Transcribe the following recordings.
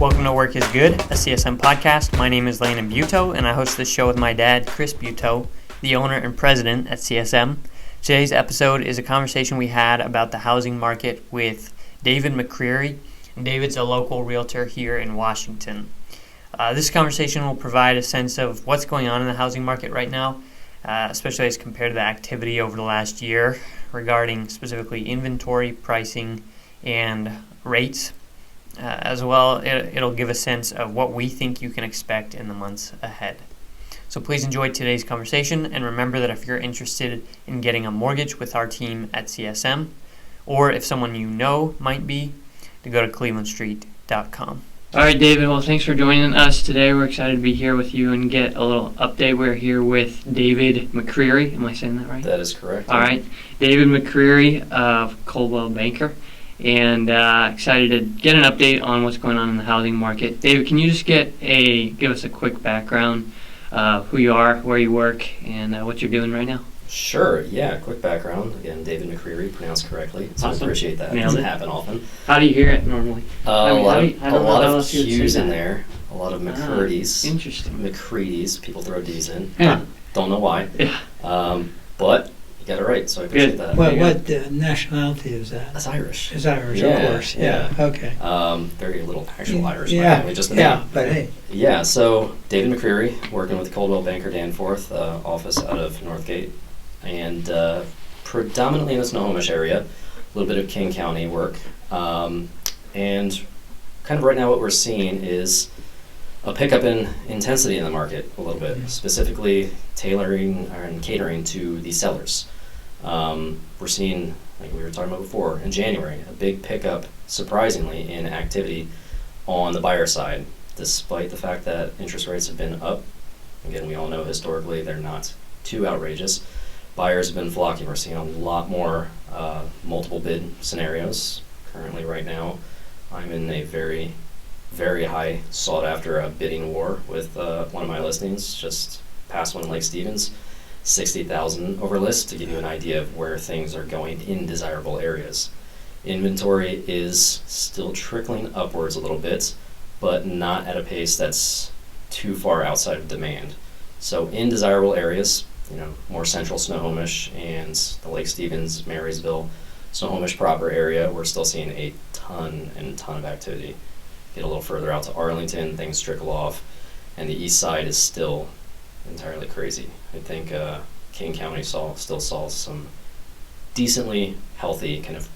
Welcome to Work is Good, a CSM podcast. My name is Landon Buteau, and I host this show with my dad, Chris Buteau, the owner and president at CSM. Today's episode is a conversation we had about the housing market with David McCreery. And David's a local realtor here in Washington. This conversation will provide a sense of what's going on in the housing market right now, especially as compared to the activity over the last year regarding specifically inventory, pricing, and rates. As well, it'll give a sense of what we think you can expect in the months ahead. So please enjoy today's conversation, and remember that if you're interested in getting a mortgage with our team at CSM, or if someone you know might be, to go to clevelandstreet.com. All right, David. Well, thanks for joining us today. We're excited to be here with you and get a little update. We're here with David McCreery. Am I saying that right? That is correct. All right. David McCreery of Coldwell Banker. And excited to get an update on what's going on in the housing market. David, can you just give us a quick background of who you are, where you work, and what you're doing right now? Sure, yeah, quick background. Again, David McCreery, pronounced correctly. So Awesome. I appreciate that. Nailed Doesn't it. happen often. How do you hear it normally? A lot of else you would Q's say in that. there, a lot of McCready's. Interesting. McCready's, people throw D's in. Yeah. Don't know why. Yeah. But you got it right, so I appreciate Good. that. Well, what nationality is that? That's Irish. It's Irish, Yeah, of course. Yeah. Okay. Very little actual Irish. Yeah. Family, just the Yeah. name. But hey. Yeah, so David McCreery, working with Coldwell Banker Danforth, office out of Northgate, and predominantly in the Snohomish area, a little bit of King County work, and kind of right now what we're seeing is a pickup in intensity in the market a little bit, specifically tailoring and catering to the sellers. We're seeing, like we were talking about before, in January, a big pickup, surprisingly, in activity on the buyer side, despite the fact that interest rates have been up. Again, we all know historically they're not too outrageous. Buyers have been flocking. We're seeing a lot more multiple bid scenarios. Currently, right now, I'm in a very, very high sought-after bidding war with one of my listings, just past one in Lake Stevens, 60,000 over list, to give you an idea of where things are going in desirable areas. Inventory is still trickling upwards a little bit, but not at a pace that's too far outside of demand. So in desirable areas, more central Snohomish and the Lake Stevens, Marysville, Snohomish proper area, we're still seeing a ton of activity. Get a little further out to Arlington, things trickle off, and the east side is still entirely crazy. I think King County still saw some decently healthy kind of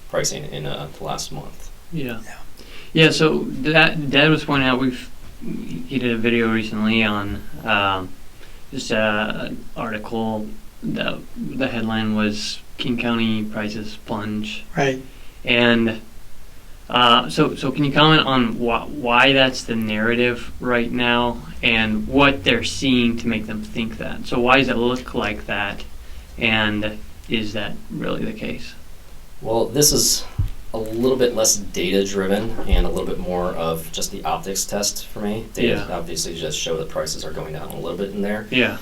pricing in the last month. Yeah. So Dad was pointing out he did a video recently on just an article. The headline was King County prices plunge. Right. And so can you comment on why that's the narrative right now and what they're seeing to make them think that? So why does it look like that, and is that really the case? Well, this is a little bit less data-driven and a little bit more of just the optics test for me. Data obviously just show that prices are going down a little bit in there. Yeah.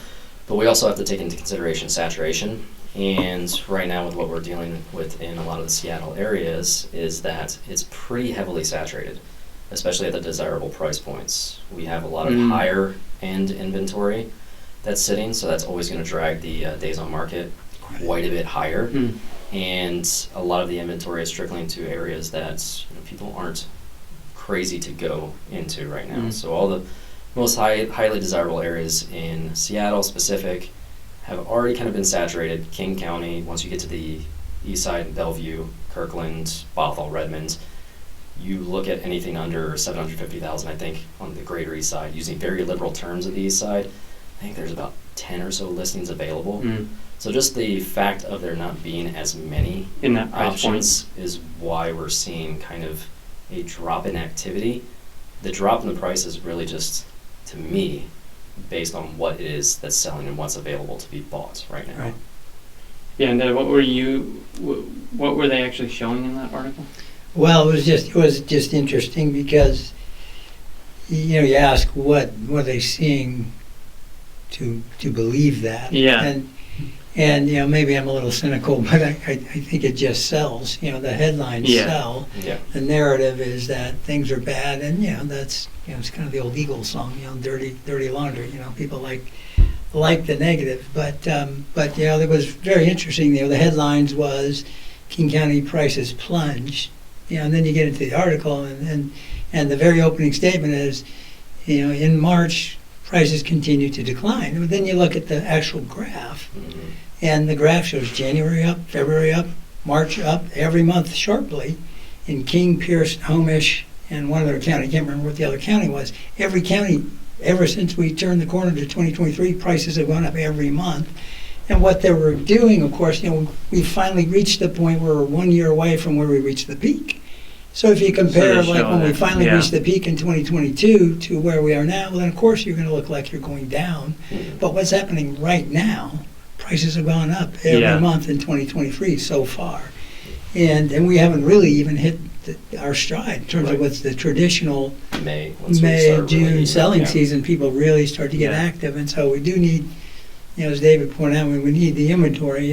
But we also have to take into consideration saturation. And right now with what we're dealing with in a lot of the Seattle areas is that it's pretty heavily saturated, especially at the desirable price points. We have a lot of higher end inventory that's sitting, so that's always going to drag the days on market quite a bit higher. And a lot of the inventory is trickling to areas that people aren't crazy to go into right now. So all the most highly desirable areas in Seattle specific have already kind of been saturated. King County, once you get to the east side, Bellevue, Kirkland, Bothell, Redmond, you look at anything under 750,000, I think, on the greater east side, using very liberal terms of the east side, I think there's about 10 or so listings available. So just the fact of there not being as many In that price options is why we're seeing kind of a drop in activity. The drop in the price is really just, to me, based on what it is that's selling and what's available to be bought right now. Right. Yeah, and what were they actually showing in that article? Well, it was just interesting because you ask what are they seeing to believe that. Yeah. And And, maybe I'm a little cynical, but I think it just sells. The headlines sell. Yeah. The narrative is that things are bad, and, that's, it's kind of the old Eagles song, dirty laundry. People like the negative. But it was very interesting. The headlines was King County prices plunge. And then you get into the article, and the very opening statement is, in March, prices continue to decline. But then you look at the actual graph, and the graph shows January up, February up, March up, every month sharply. In King, Pierce, Homish, and one other county, I can't remember what the other county was. Every county, ever since we turned the corner to 2023, prices have gone up every month. And what they were doing, of course, we finally reached the point where we're 1 year away from where we reached the peak. So if you compare, when we finally reached the peak in 2022 to where we are now, well, then of course you're going to look like you're going down. But what's happening right now, prices have gone up every month in 2023 so far. And we haven't really even hit our stride in terms of what's the traditional May, June selling season. People really start to get active. And so we do need, as David pointed out, we need the inventory.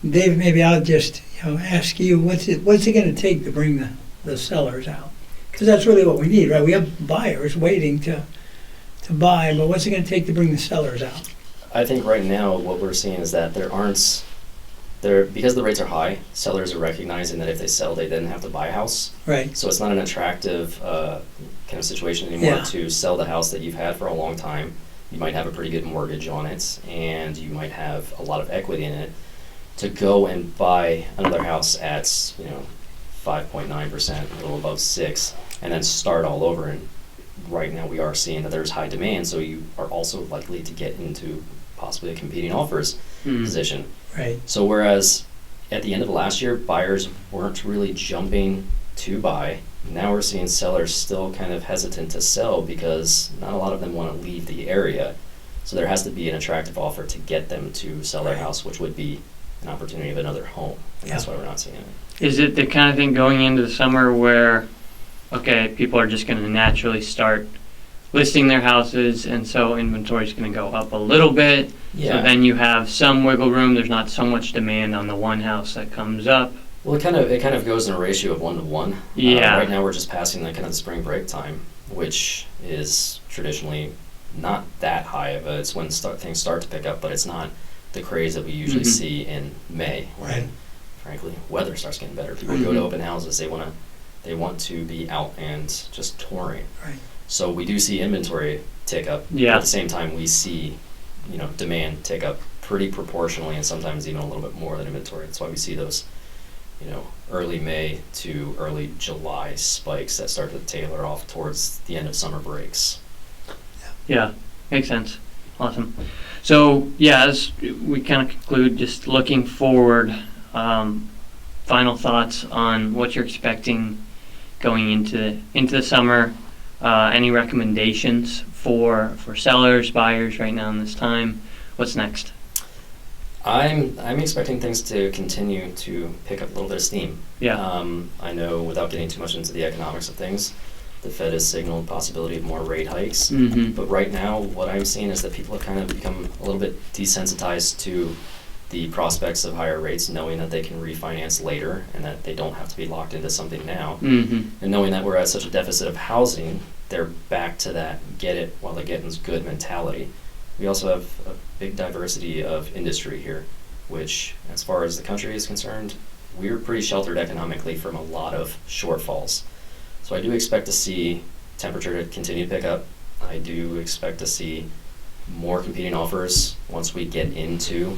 David, maybe I'll just ask you, what's it going to take to bring the sellers out? Because that's really what we need, right? We have buyers waiting to buy, but what's it going to take to bring the sellers out? I think right now what we're seeing is that because the rates are high, sellers are recognizing that if they sell, they then have to buy a house. Right. So it's not an attractive kind of situation anymore to sell the house that you've had for a long time. You might have a pretty good mortgage on it, and you might have a lot of equity in it. To go and buy another house at 5.9%, a little above 6%, and then start all over. And right now we are seeing that there's high demand, so you are also likely to get into possibly a competing offers position. Right. So whereas at the end of last year, buyers weren't really jumping to buy, now we're seeing sellers still kind of hesitant to sell because not a lot of them want to leave the area. So there has to be an attractive offer to get them to sell their house, which would be an opportunity of another home. And that's why we're not seeing it. Is it the kind of thing going into the summer where, people are just going to naturally start listing their houses, and so inventory is going to go up a little bit? Yeah. So then you have some wiggle room. There's not so much demand on the one house that comes up. Well, it kind of goes in a ratio of 1 to 1. Yeah. Right now we're just passing the kind of the spring break time, which is traditionally not that high of a. It's when things start to pick up, but it's not the craze that we usually see in May. Right. Frankly, weather starts getting better. People go to open houses. They want to be out and just touring. Right. So we do see inventory tick up. Yeah. But at the same time, we see demand tick up pretty proportionally, and sometimes even a little bit more than inventory. That's why we see those early May to early July spikes that start to tailor off towards the end of summer breaks. Yeah, makes sense. Awesome. So, as we kind of conclude, just looking forward, final thoughts on what you're expecting going into the summer. Any recommendations for sellers, buyers right now in this time? What's next? I'm expecting things to continue to pick up a little bit of steam. Yeah. I know, without getting too much into the economics of things, the Fed has signaled possibility of more rate hikes. But right now, what I'm seeing is that people have kind of become a little bit desensitized to the prospects of higher rates, knowing that they can refinance later and that they don't have to be locked into something now. And knowing that we're at such a deficit of housing, they're back to that get it while the getting's good mentality. We also have a big diversity of industry here, which, as far as the country is concerned, we're pretty sheltered economically from a lot of shortfalls. So I do expect to see temperature to continue to pick up. I do expect to see more competing offers once we get into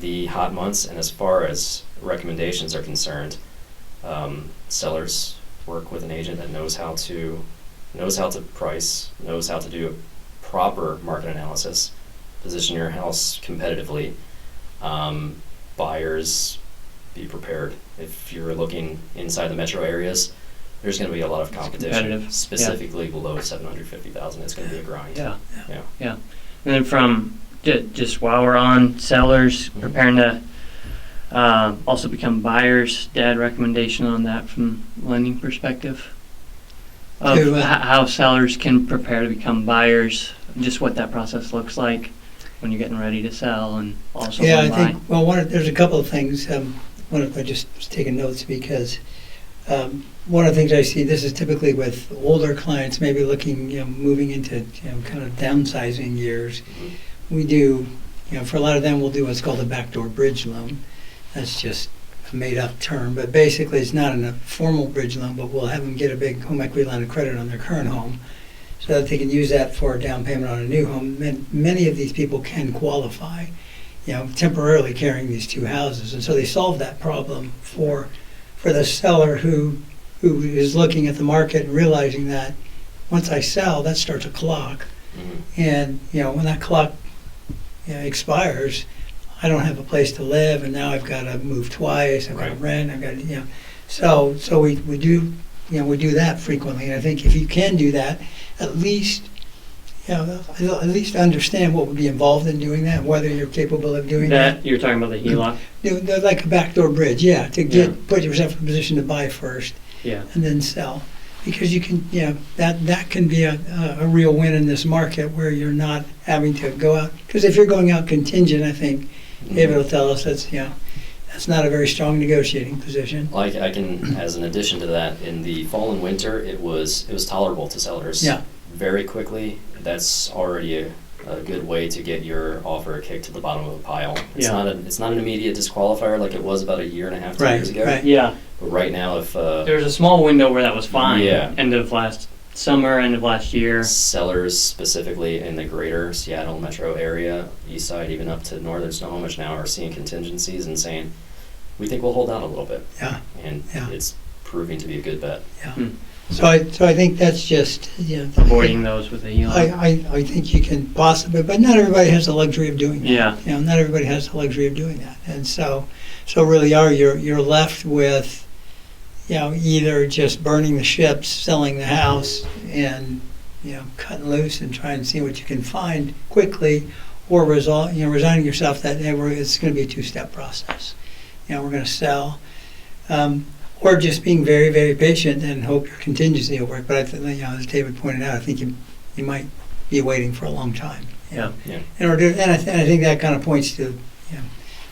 the hot months. And as far as recommendations are concerned, sellers work with an agent that knows how to price, knows how to do a proper market analysis, position your house competitively. Buyers, be prepared. If you're looking inside the metro areas, there's going to be a lot of competition, specifically below 750,000. It's going to be a grind. Yeah. And then from just while we're on sellers preparing to also become buyers, Dad, recommendation on that from lending perspective of how sellers can prepare to become buyers, just what that process looks like. when you're getting ready to sell and also Yeah, I buy. think, well, there's a couple of things. I just was taking notes because one of the things I see, this is typically with older clients, maybe looking, moving into, kind of downsizing years. We do, for a lot of them, we'll do what's called a backdoor bridge loan. That's just a made-up term, but basically it's not a formal bridge loan, but we'll have them get a big home equity line of credit on their current home so that they can use that for a down payment on a new home. And many of these people can qualify, temporarily carrying these two houses. And so they solve that problem for the seller who is looking at the market and realizing that once I sell, that starts a clock. And, when that clock expires, I don't have a place to live, and now I've got to move twice. I've got to rent. I've got to, So we do, we do that frequently. And I think if you can do that, at least, at least understand what would be involved in doing that, whether you're capable of doing that. You're talking about the HELOC? Like a backdoor bridge, to put yourself in a position to buy first, and then sell. Because you can, that can be a real win in this market where you're not having to go out. Because if you're going out contingent, I think David will tell us that's not a very strong negotiating position. Like I can, as an addition to that, in the fall and winter, it was tolerable to sellers. Yeah. Very quickly. That's already a good way to get your offer kicked to the bottom of the pile. It's not an immediate disqualifier like it was about a year and a half, 2 years ago. Right. Yeah. But right now, if there was a small window where that was fine. Yeah. End of last summer, end of last year. sellers specifically in the greater Seattle metro area, east side, even up to northern Snohomish now, are seeing contingencies and saying, we think we'll hold out a little bit. Yeah. And Yeah. it's proving to be a good bet. Yeah. So I think that's just Avoiding those with the HELOC. I think you can possibly, but not everybody has the luxury of doing that. Yeah. Not everybody has the luxury of doing that, and so really you're left with, either just burning the ships, selling the house, and cutting loose and trying to see what you can find quickly, or resigning yourself that it's going to be a two-step process. We're going to sell. Or just being very, very patient and hope your contingency will work. But I think, as David pointed out, I think you might be waiting for a long time. Yeah. And I think that kind of points to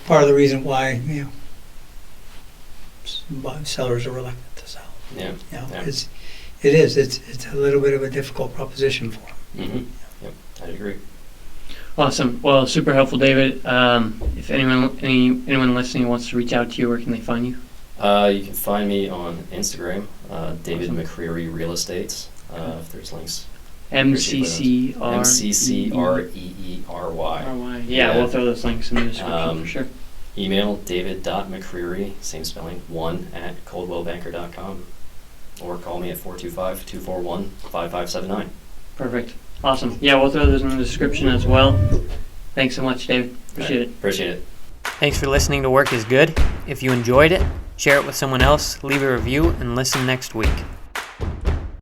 part of the reason why sellers are reluctant to sell. It's a little bit of a difficult proposition for them. Yep, I agree. Awesome. Well, super helpful, David. If anyone listening wants to reach out to you, where can they find you? You can find me on Instagram, David McCreery Real Estate. If there's links. MCCREERY. MCCREERY. Yeah, we'll throw those links in the description for sure. Email david.mccreery, same spelling, 1@coldwellbanker.com. Or call me at 425-241-5579. Perfect. Awesome. Yeah, we'll throw those in the description as well. Thanks so much, David. Appreciate it. Appreciate it. Thanks for listening to Work is Good. If you enjoyed it, share it with someone else, leave a review, and listen next week.